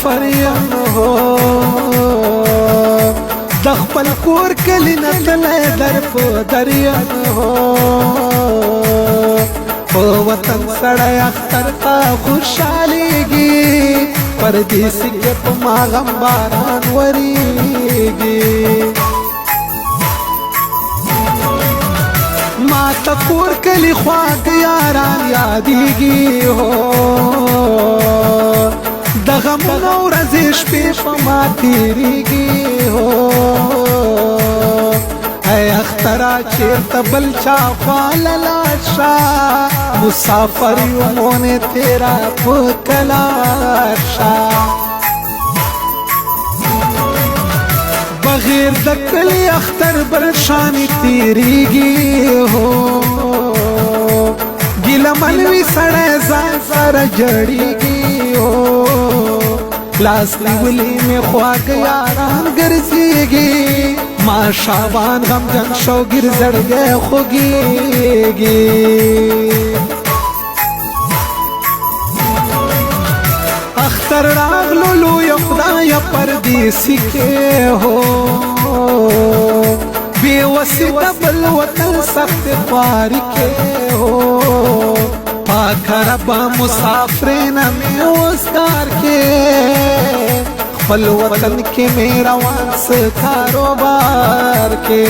مسافر یم هو د خپل کور کلی نه تللی در په در یم هو په وطن سړی اختر ته خوشحالیږي پردیسي کې په ما غم باران وریږي ما ته کور کلی خواږه یاران یادیږي هو د غمونو ورځې شپې په ما تېرېږي هو ای اختره چېرته بل چا خوا لاړ شه مسافر یو مونې تېره په کلار شه بغیر د کلی اختر بل شانې تېرېږي هو ګیله ملوي سړی ځان سره جړېږي هو لاس نیولي مې خواږه یاران ګرځېږي ما شابان غمجن شوګیر زړګی خوږېږي اختر راغلو لویه خدایه پردیسي کې هو بې وسې د بل وطن سخت خواري کې هو پاکه ربه مسافرینه مې وزګار کې خپل وطن کې مې روان څه کاروبار کې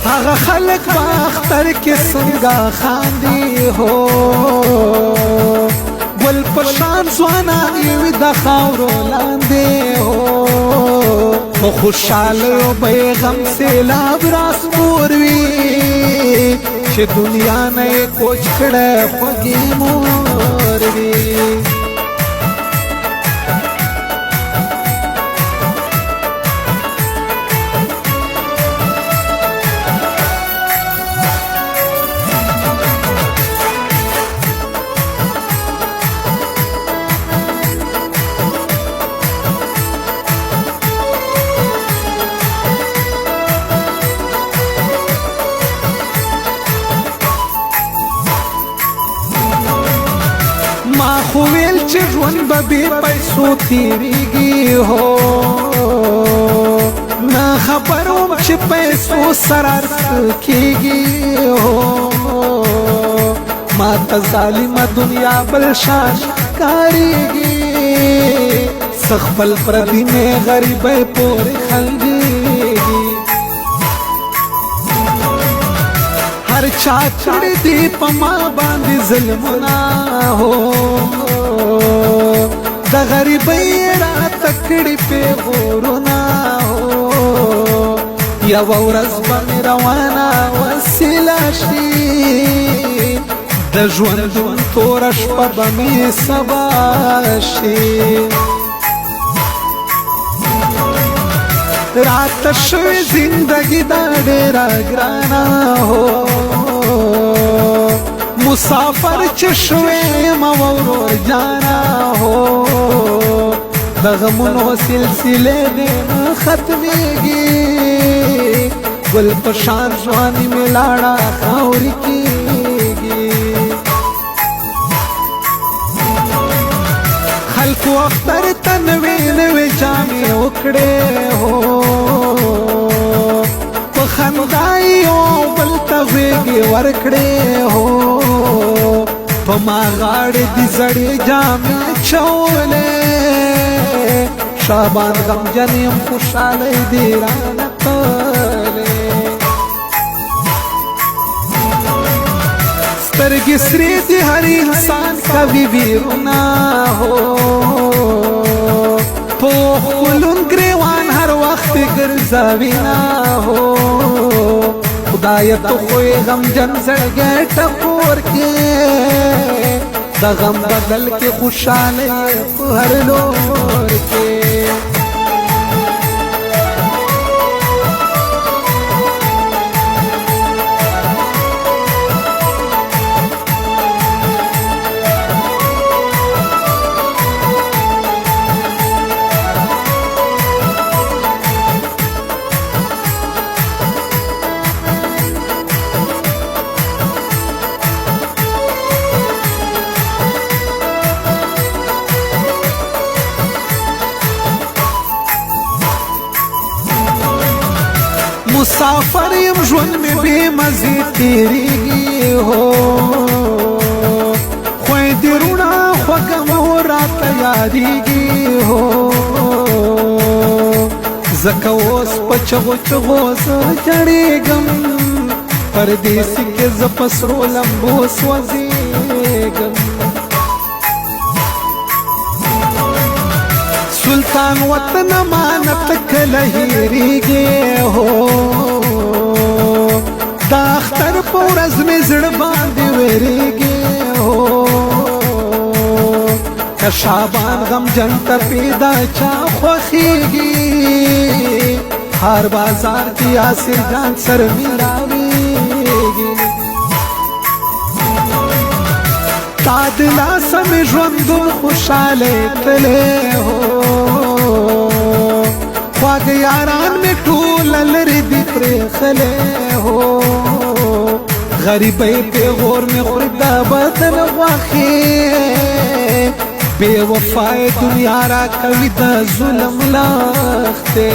هغه خلک په اختر کې څنګه خاندي هو ګل په شان ځوانان یې وي د خاورو لاندې هو په خوشحالیو به یې غم سیلاب راسپور وي چې دنیا نه یې کوچ کړی خوږې مور وي ما خو ویل چې ژوند به بې پیسو تېرېږي هو نه خبر وم چې پیسو سره هر څه کېږي هو ما ته ظالمه دنیا بل شان ښکارېږي څه خپل پردي مې غریبۍ پورې خندېږي هر چا کړي دي په ما باندې ظلمونه هو د غریبۍ راته کړي پیغورونه هو یوه ورځ به مې روانه وسیله شي د ژوندون توره شپه به مې سبا شي راته شوې زندګي دا ډېره ګرانه هو مسافر چې شوې یم ورور جانه هو د غمونو سلسلې دې نه ختمېږي ګل په شان ځواني مې لاړه خاورې کېږي خلکو اختر ته نوې نوې جامې وکړې هو په خندا یو بل ته غېږې ورکړې هو په ما غاړې دې زړې جامې اچولې شابان غمجن یم خوشحالۍ دې رانقلې سترګې سرې دي هر انسان کوي ویرونه هو پوخ ګلون ګریوان هر وخت ګرځوینه هو خدایه تو خو یې غمجن زړګی ټکور کې د غم بدل کې خوشحالۍ په هر لور کې مسافر یم ژوند مې بې مزې تېرېږي هو خویندې وروڼه خوږه مور راته یادېږي هو ځکه اوس په چغو چغو زه جړېږم پردیسي کې زه په سرو لمبو سوځېږم سلطان وطن امانت کله هېرېږي هو دا اختر په ورځ مې زړه باندې وېرېږي هو که شعبان غمجن ته پیدا چا خوښېږي هر بازار کې یاسر جان سره میلاوېږي تا د لاسه مې ژوندون خوشحالی تللی هو خواږه یاران مې ټوله لرې دي پرېښلی هو غریبۍ پیغور مې خوري د بدن غوښې بې وفای دنیا را کوي د ظلم لښتې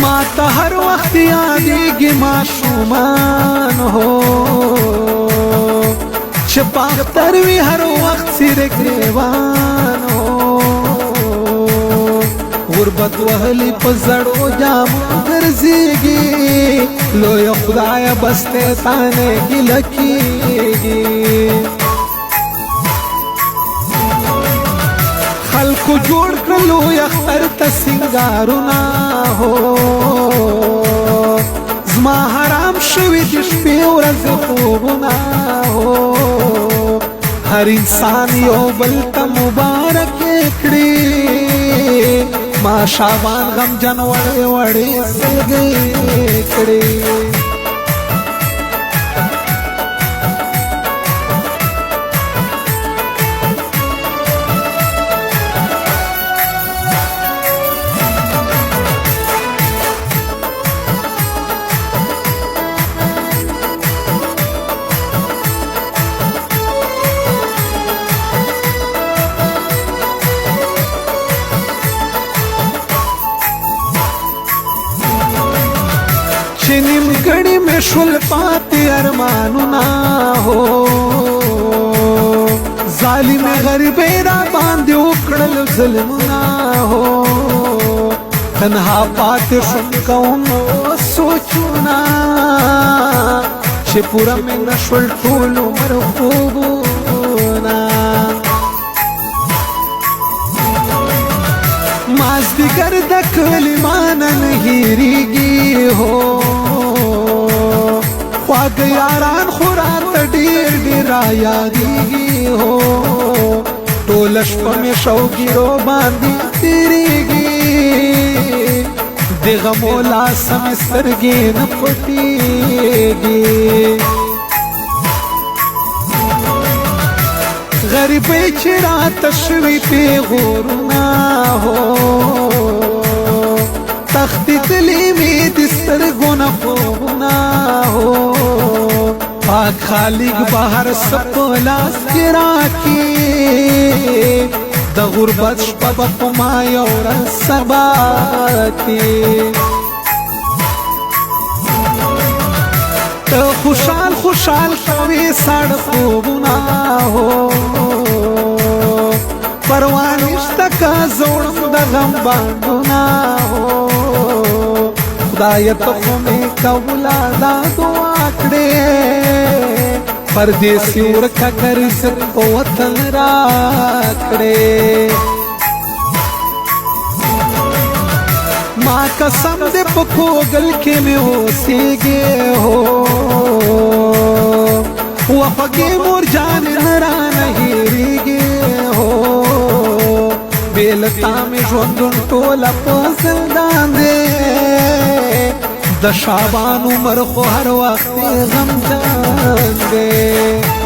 ما ته هر وخت یادېږي ماشومان هو چې په اختر وي هر وخت څیرې ګریوان هو غربت وهلي په زړو جامو ګرځېږي لویه خدایه بس ته تانه ګیله کېږي خلکو جوړ کړه لوی اختر ته سینګارونه هو زما حرام شوي د شپې ورځې خوبونه هو هر انسان یو بل ته مبارکې کړي ما شعبان غمجن وړې وړې سلګۍ کړي چې نیمګړي مې شول پاتې ارمانونه هو ظالمې غریبۍ را باندې وکړل ظلمونه هو تنها پاتې شوم کوم سوچونه چې پوره مې نه شول ټول عمر خوبونه مازدیګر د کلي مانه نه هېرېږي هو خواږه یاران خو راته ډېر ډېر رایادېږي هو ټوله شپه مې شوګیرو باندې تېرېږي د غمو لاسه مې سترګې نه پټېږي غریبۍ چې راته شوي پیغورونه هو تښتېدلي مې د سترګو نه خوبونه هو پاک خالق به هر څه په لاس کې راکړي د غربت شپه به په ما یو ورځ سبا کړي ته خوشحال خوشحال کوې ساړه خوبونه هو پروا نشته که زه وړم د غم بانډونه هو خدایه ته خو مې کوله دا دعا کړې پردیسي ورکه که رزق په وطن راکړې ما قسم دې په کوګل کې مې اوسېږې هو وخوږې مور جانې نه رانه هېرېږې هو بې له تا مې ژوندون ټوله په زندان دی د شعبان عمر خو هر وخت غمجن دی